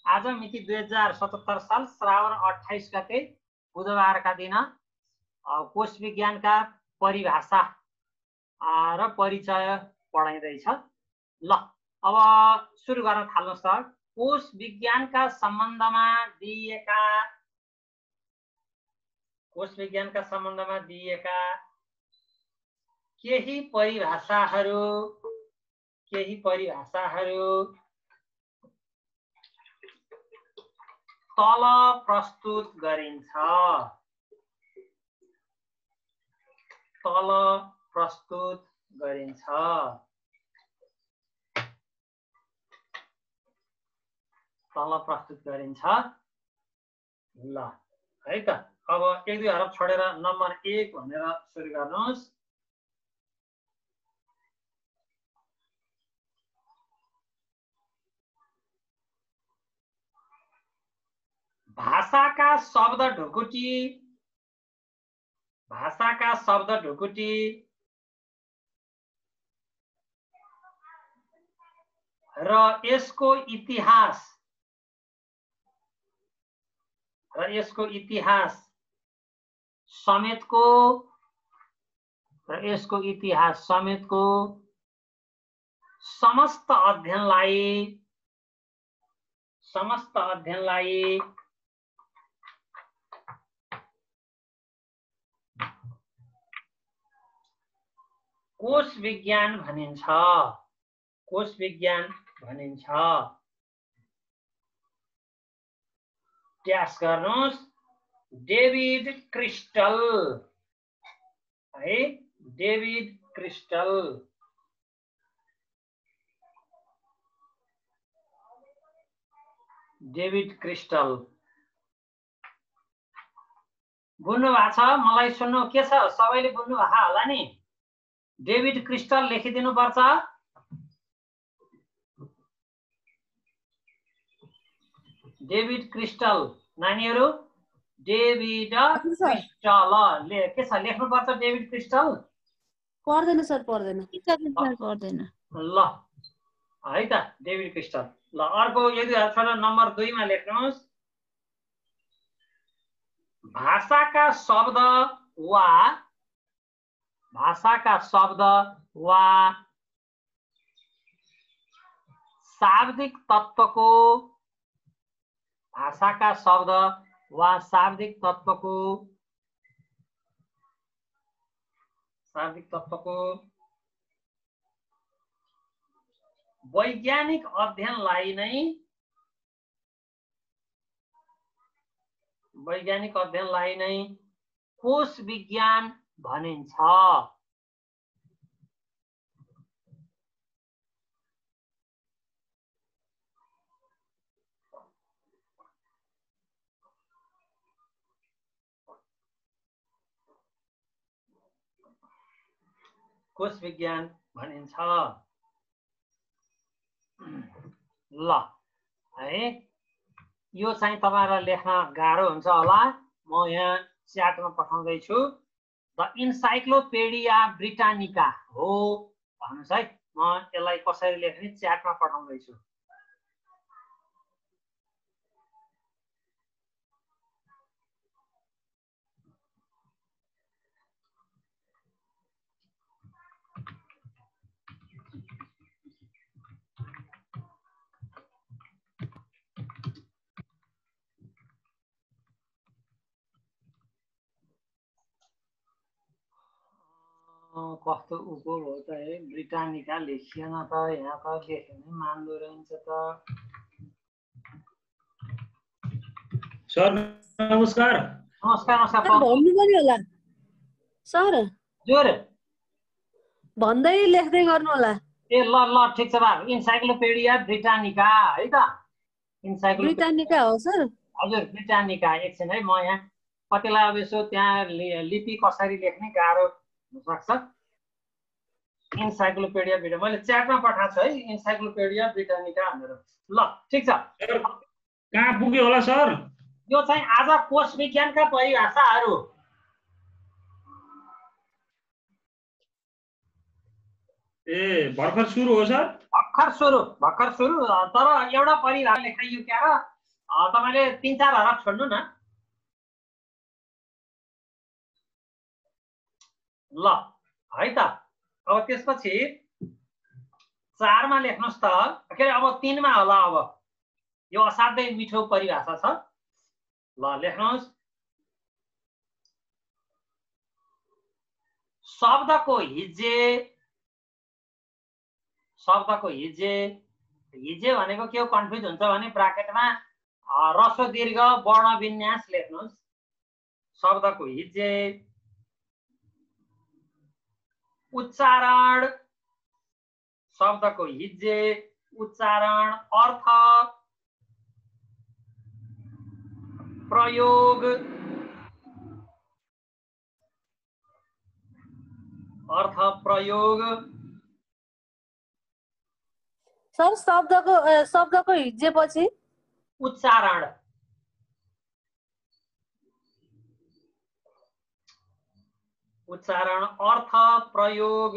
आज मिति 2077 साल श्रावण 28 गते बुधबारका दिन कोष विज्ञानका परिभाषा र परिचय पढाइँदैछ। ल अब सुरु गर्न थाल्नुहोस् त। कोष विज्ञानका सम्बन्धमा दिएका केही परिभाषाहरू तल प्रस्तुत गरिन्छ। ल है त। अब 1-2 हरफ छोडेर नम्बर 1 भनेर सुरु गर्नुहोस्। भाषाका शब्द ढुकुटी र यसको इतिहास समेतको समस्त अध्ययनलाई कोष विज्ञान भनिन्छ। ट्यास गर्नुहोस् डेभिड क्रिस्टल है। डेभिड क्रिस्टल बुझ्नु भएको छ? मलाई सुन्नु के छ? सबैले बुझ्नु भएको होला नि? डेभिड क्रिस्टल लेखिदिनु पर्छ। डेभिड क्रिस्टल नानीहरू, डेभिड क्रिस्टल के छ लेख्नु पर्छ? डेभिड क्रिस्टल पर्दैन सर, पर्दैन। ल है त, डेभिड क्रिस्टल। ल अर्को यदि नम्बर 2 मा लेख्नुहोस्। भाषाका शब्द वा शाब्दिक तत्त्वको वैज्ञानिक अध्ययनलाई नै कोष विज्ञान भनिन्छ। कोष विज्ञान भनिन्छ। ल है, यो चाहिँ तपाईहरुलाई लेख्न गाह्रो हुन्छ होला। म यहाँ च्याटमा पठाउँदै छु। द इन्साइक्लोपेडिया ब्रिटानिका हो भन्नुस् है। म यसलाई कसरी लेख्ने च्याटमा पठाउँदै छु। कस्तो उको हो त है, ब्रिटानिका लेखिएन त, यहाँ त लेख्नै मान्दो रहन्छ त। सर नमस्कार। नमस्कार। भन्नु पर्यो होला सर, जोर भन्दै लेख्दै गर्नु होला। ए ल ठीक छ बा। इन्साइक्लोपेडिया ब्रिटानिका है त। ब्रिटानिका हो सर? हजुर ब्रिटानिका। एकछिन है, म यहाँ कतिलाई अब यसो त्यहाँ लिपि कसरी लेख्ने गाह्रो सक्छ। इन्साइक्लोपेडिया ब्रिटानिका मैले च्याटमा पठाएको छु है, इन्साइक्लोपेडिया ब्रिटानिका भनेर। ल ठीक छ। कहाँ पुग्यो होला सर? यो चाहिँ आज कोष विज्ञानका परिभाषाहरू। भर्खर सुरु हो सर? भर्खर सुरु तर एउटा परिभाषा लेखाइयो क्या र तपाईले 3-4 हरफ छोड्नु न। ल है त। अब त्यसपछि 4 मा लेख्नुस् त। के अब 3 मा होला। अब यो असाध्यै मिठो परिभाषा छ। ल लेख्नुस्। शब्दको हिज्जे। शब्दको हिज्जे। हिज्जे भनेको के हो कन्फ्युज हुन्छ भने ब्राकेटमा ह्रस्व दीर्घ वर्ण विन्यास लेख्नुस्। शब्दको हिज्जे। उच्चारण। शब्दको हिज्जे उच्चारण अर्थ प्रयोग। अर्थ प्रयोग। सर शब्दको हिज्जे पछि उच्चारण। उच्चारण अर्थ प्रयोग।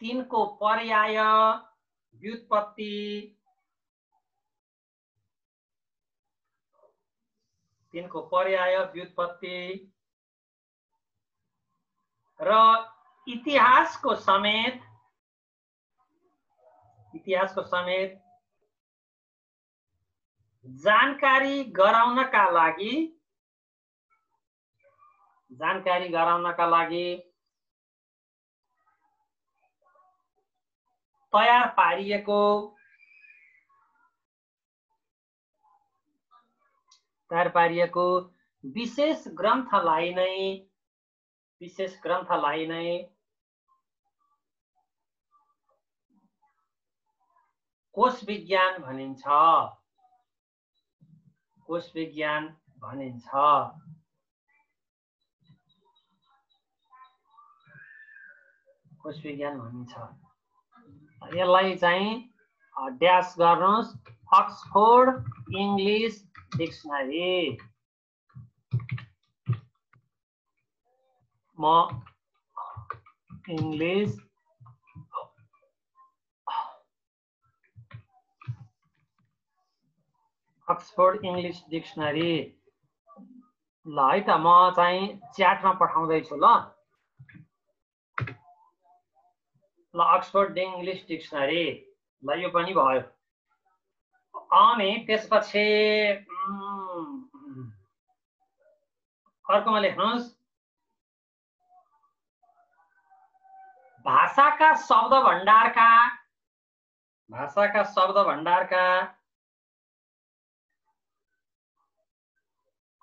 तिनको पर्याय व्युत्पत्ति। तिनको पर्याय व्युत्पत्ति र इतिहासको समेत। इतिहासको समेत जानकारी गराउनका लागि। जानकारी गराउनका लागि तयार पारिएको। तयार पारिएको विशेष ग्रन्थलाई नै। विशेष ग्रन्थलाई नै कोश विज्ञान भनिन्छ। कोश विज्ञान भनिन्छ। कोश विज्ञान भनिन्छ। यसलाई चाहिँ ड्यास गर्नुस्। Oxford English dictionary. म इंग्लिश अक्सफोर्ड इंग्लिश डिक्सनरी। ल है त म चाहिँ च्याटमा पठाउँदै छु। ल ल अक्सफोर्ड इंग्लिश डिक्सनरी। ल यो पनि भयो। अनि त्यसपछि अर्कोमा लेख्नुस्। भाषाका शब्द भण्डारका। भाषाका शब्द भण्डारका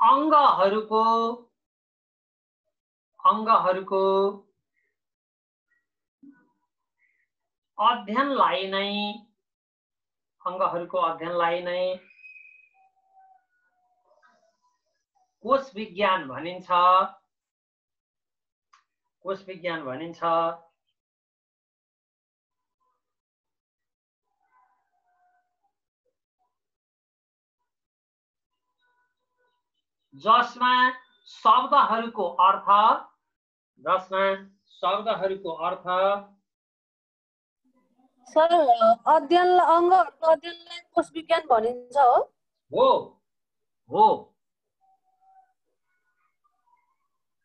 अङ्गहरूको। अङ्गहरूको अध्ययनलाई नै। अङ्गहरूको अध्ययनलाई नै कोश विज्ञान भनिन्छ। कोश विज्ञान भनिन्छ। जसमा शब्दहरूको अर्थ। जसमा शब्दहरूको अर्थ। सर अङ्गहरूको अध्ययनलाई कोश विज्ञान भनिन्छ हो? हो हो।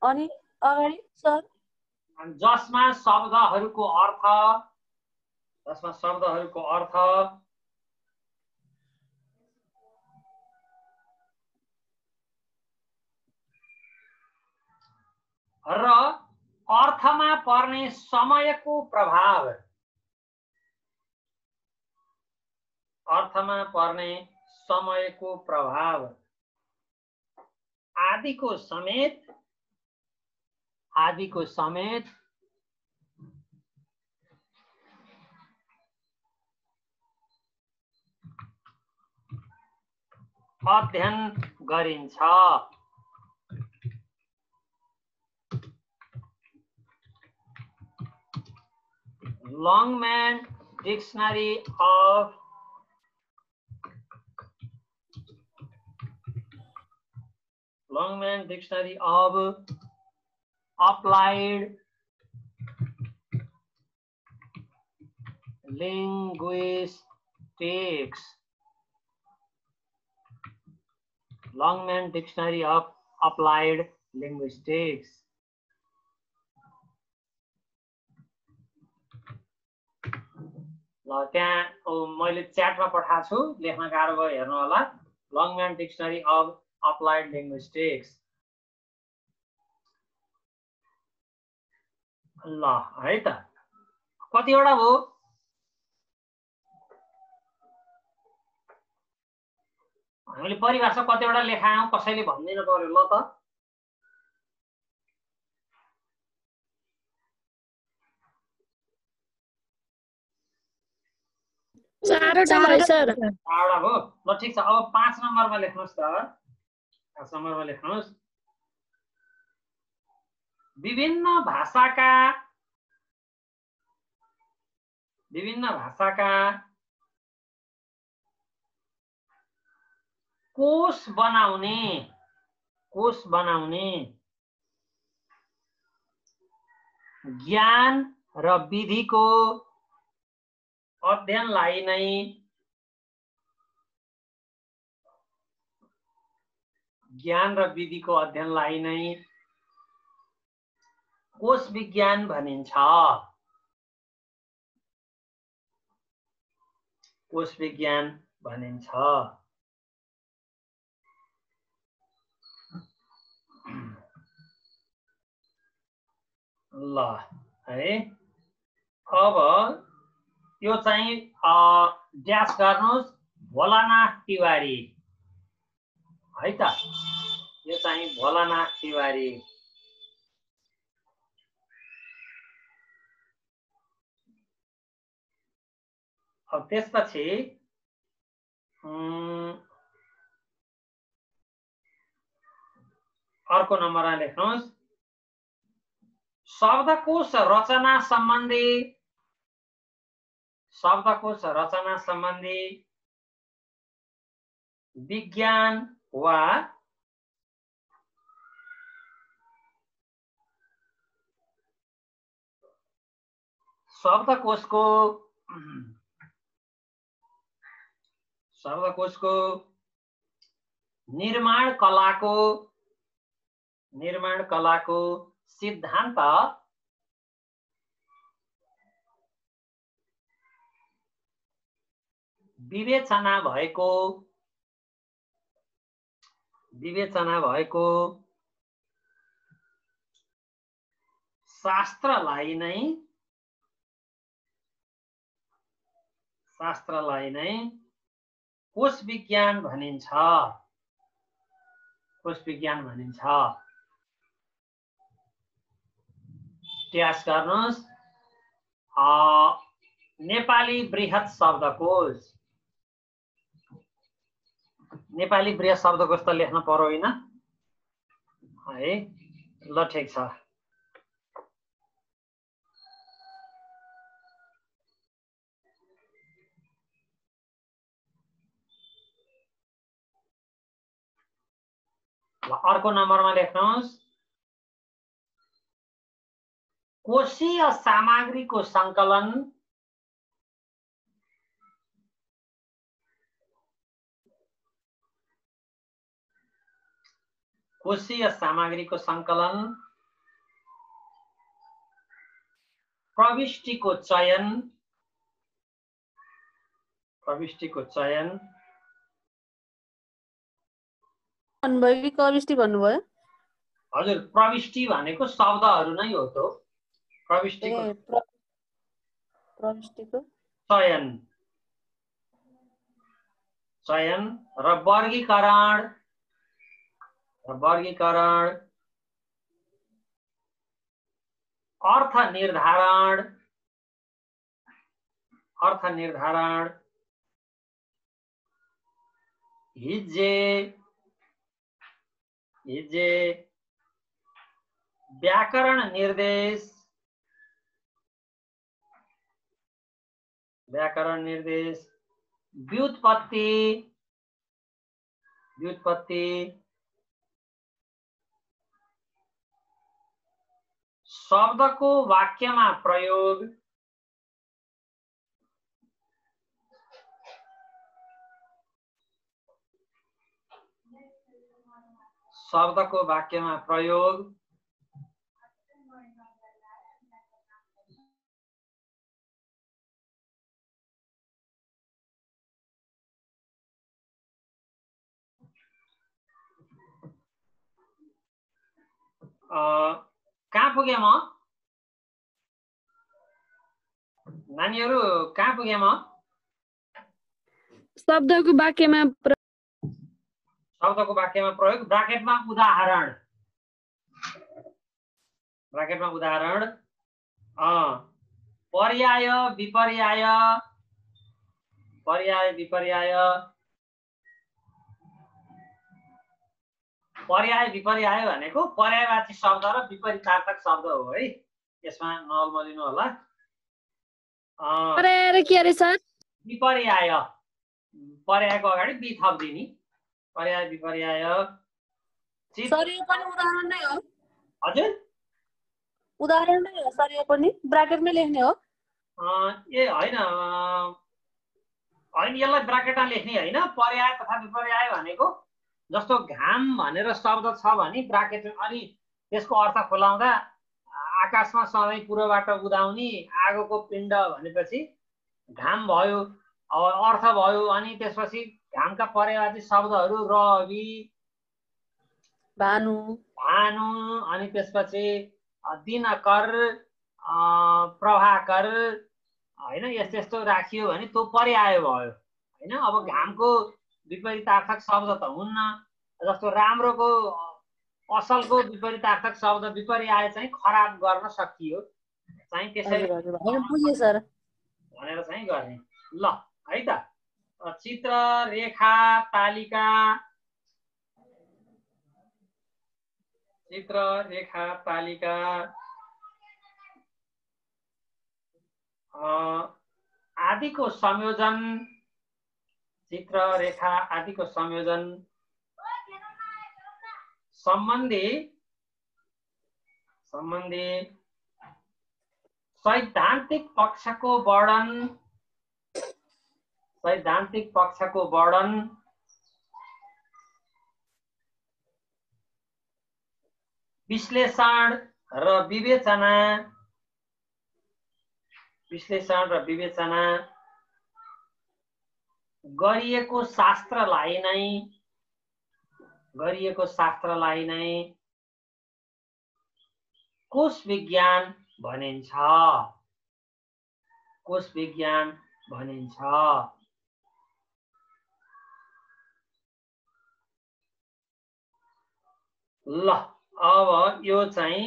अनि अगाडि सर जसमा शब्दहरूको अर्थ। जसमा शब्दहरूको अर्थ र अर्थमा पर्ने समयको प्रभाव। अर्थमा पर्ने समयको प्रभाव आदिको समेत। आदिको समेत अध्ययन गरिन्छ। Longman Dictionary of Applied linguistics, Longman Dictionary of Applied Linguistics. ल त्यहाँ मैले च्याटमा पठाएको छु, लेख्न गाह्रो भयो हेर्नु होला। Longman Dictionary of Applied Linguistics. ल है त कतिवटा हो? हामीले परिभाषा कतिवटा लेखायौं कसैले भन्दिनु पर्यो ल त। चारवटा भयो सर। चारवटा हो। ल ठीक छ, अब 5 नम्बरमा लेख्नुस् त। 5 नम्बरमा लेख्नुस् विभिन्न भाषाका कोष बनाउने ज्ञान र विधिको अध्ययनलाई नै कोष विज्ञान भनिन्छ। कोष विज्ञान भनिन्छ। ल है अब यो चाहिँ ड्यास गर्नुस् भोलानाथ तिवारी है त। यो चाहिँ भोलानाथ तिवारी। अब त्यसपछि अर्को नम्बरमा लेख्नुस् शब्दकोश रचना सम्बन्धी विज्ञान वा शब्दकोशको निर्माण कलाको सिद्धान्त विवेचना भएको शास्त्रलाई नै कोष विज्ञान भनिन्छ। ट्यास गर्नुस् नेपाली बृहत शब्दकोश। नेपाली बृहत शब्दकोश त लेख्न पर्यो हैन है। ल ठीक छ। अर्को नम्बरमा लेख्नुस् कोशीय सामग्रीको संकलन प्रविष्टिको चयन भन्नुभयो कि प्रविष्टि भन्नुभयो? हजुर प्रविष्टि भनेको शब्दहरू नै हो त। प्रविष्टिको चयन र वर्गीकरण अर्थ निर्धारण हिज्जे व्याकरण निर्देश व्युत्पत्ति शब्दको वाक्यमा प्रयोग शब्दको वाक्यमा प्रयोग। कहाँ पुगे म नानीहरू, कहाँ पुगे म? शब्दको वाक्यमा शब्दको वाक्यमा प्रयोग, ब्राकेटमा उदाहरण। ब्राकेटमा उदाहरण। पर्याय विपर्याय, पर्याय विपर्याय, पर्याय विपर्याय भनेको पर्यायवाची शब्द र विपरीतार्थक शब्द हो है। यसमा नअल्मलिनु होला। पर्याय के अरे सर? विपर्याय, पर्यायको अगाडि बी थप्दिने। पर्याय विपर्याय। सर यो पनि उदाहरण नै हो। हजुर उदाहरण नै हो सर, यो पनि ब्राकेटमै लेख्ने हो। ए होइन होइन, यसलाई ब्राकेटमा लेख्ने होइन। पर्याय तथा विपर्याय भनेको जस्तो घाम भनेर शब्द छ भने ब्राकेट, अनि त्यसको अर्थ खुलाउँदा आकाशमा सधैँ पूर्वबाट उदाउने आगोको पिण्ड भनेपछि घाम भयो। अब अर्थ भयो, अनि त्यसपछि घामका पर्यायवाची शब्दहरू रवि, भानु, भानु, अनि त्यसपछि दिनकर, प्रभाकर, होइन, यस्तो यस्तो राखियो भने त्यो पर्याय भयो होइन। अब घामको विपरीतार्थक शब्द त हुन्न। जस्तो राम्रोको, असलको विपरीतार्थक शब्द विपर्याय चाहिँ खराब गर्न सकियो चाहिँ, त्यसरी बुझेँ सर भनेर चाहिँ गर्ने। ल है त। चित्र, रेखा, तालिका, चित्र, रेखा, तालिका, आदिको संयोजन। चित्र, रेखा आदिको संयोजन। सम्बन्धी, सम्बन्धी, सैद्धान्तिक पक्षको वर्णन, सैद्धान्तिक पक्षको वर्णन। विश्लेषण र विवेचना, विश्लेषण र विवेचना। गरिएको शास्त्रलाई नै, गरिएको शास्त्रलाई नै कोश विज्ञान भनिन्छ, कोश विज्ञान भनिन्छ। ल अब यो चाहिँ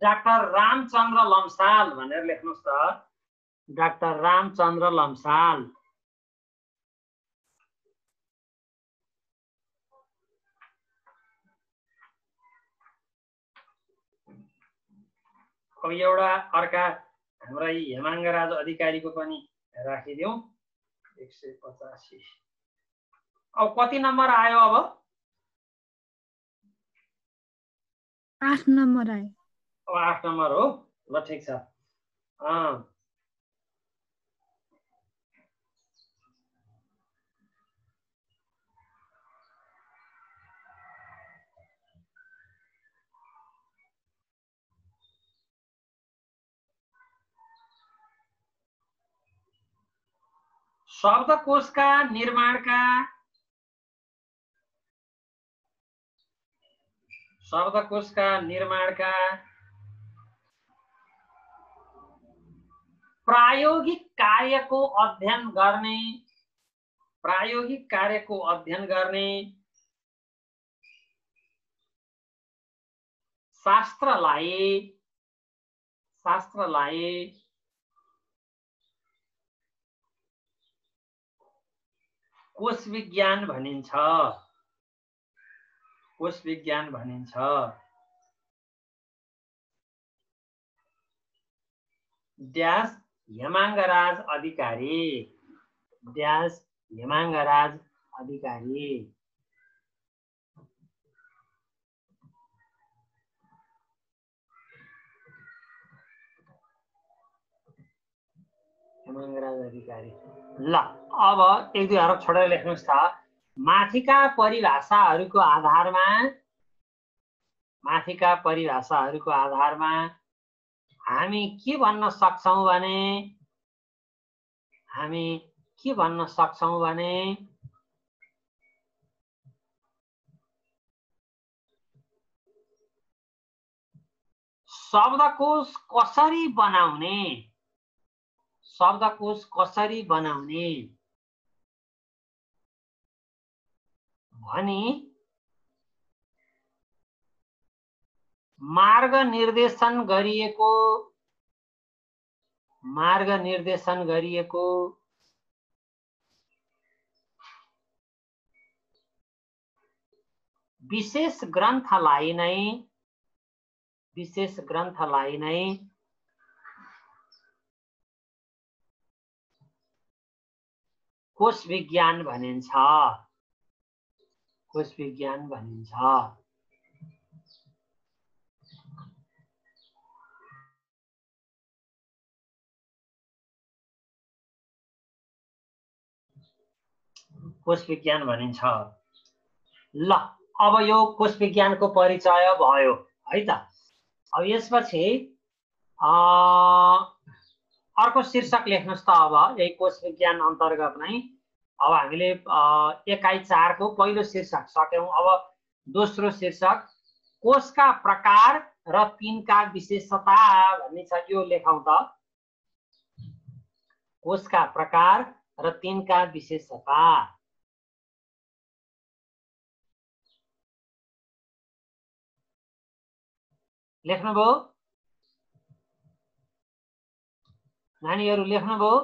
डाक्टर रामचन्द्र लम्साल भनेर लेख्नुहोस् त। डाक्टर रामचन्द्र लम्साल। अब एउटा अर्का हाम्रा हेमाङ्गराज अधिकारीको पनि राखिदिउँ। 185। अब कति नम्बर आयो? अब 8 नम्बर आयो। अब 8 नम्बर हो। ल ठिक छ। शब्दकोशका निर्माणका, शब्दकोशका निर्माणका प्रायोगिक कार्यको अध्ययन गर्ने, प्रायोगिक कार्यको अध्ययन गर्ने शास्त्रलाई, शास्त्रलाई कोश विज्ञान भनिन्छ, कोश विज्ञान भनिन्छ। ड्यास हेमाङ्गराज अधिकारी, ड्यास हेमाङ्गराज अधिकारी। हेमाङ्गराज अधिकारी। ल अब 1-2 हरफ छोडेर लेख्नुहोस् त। माथिका परिभाषाहरूको आधारमा हामी के भन्न सक्छौं भने शब्दकोश कसरी बनाउने भनी मार्ग निर्देशन गरिएको विशेष ग्रन्थलाई नै कोश विज्ञान भनिन्छ। ल अब यो कोश विज्ञानको परिचय भयो है त। अब यसपछि अर्को शीर्षक लेख्नुस् त। अब यही कोश विज्ञान अन्तर्गत नै अब हामीले एकाइ 4 को पहिलो शीर्षक सक्यौं। अब दोस्रो शीर्षक कोशका प्रकार र तिनका विशेषता भन्ने छ। यो लेखौं त। कोशका प्रकार र तिनका विशेषता। लेख्नुभयो नानीहरु? लेख्नुभयो?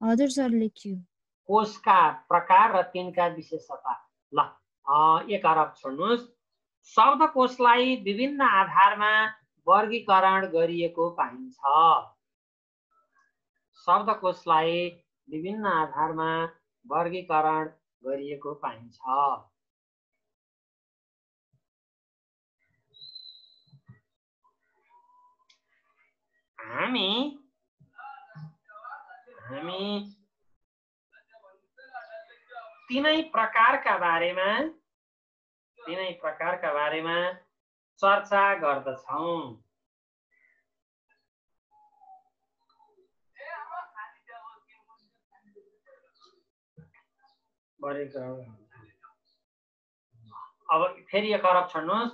हजुर सर लेख्यो। कोशका प्रकार र तिनका विशेषता। ल एक अरब छोड्नुस्। शब्दकोशलाई विभिन्न आधारमा वर्गीकरण गरिएको पाइन्छ। हामी तीनै प्रकारका बारेमा चर्चा गर्दछौं। अब फेरि एक अरब छोड्नुस्।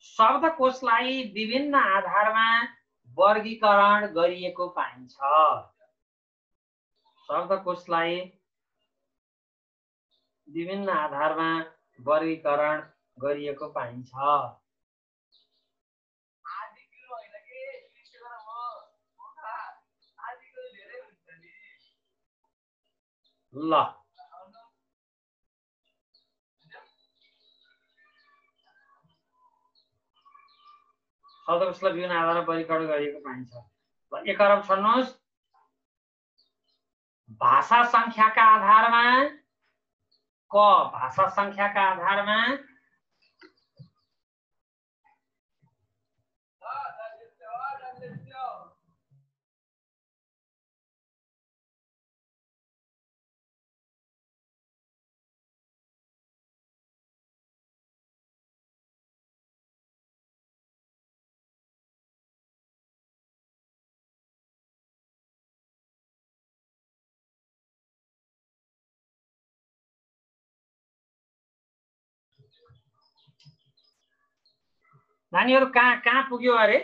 शब्दकोशलाई विभिन्न आधारमा वर्गीकरण गरिएको पाइन्छ। शब्दकोशलाई विभिन्न आधारमा वर्गीकरण गरिएको पाइन्छ। ल शब्दकोशलाई विभिन्न आधारमा वर्गीकरण गरिएको पाइन्छ। ल एक अरब छोड्नुस्। भाषा संख्याका आधारमा नानीहरु कहाँ पुग्यो अरे?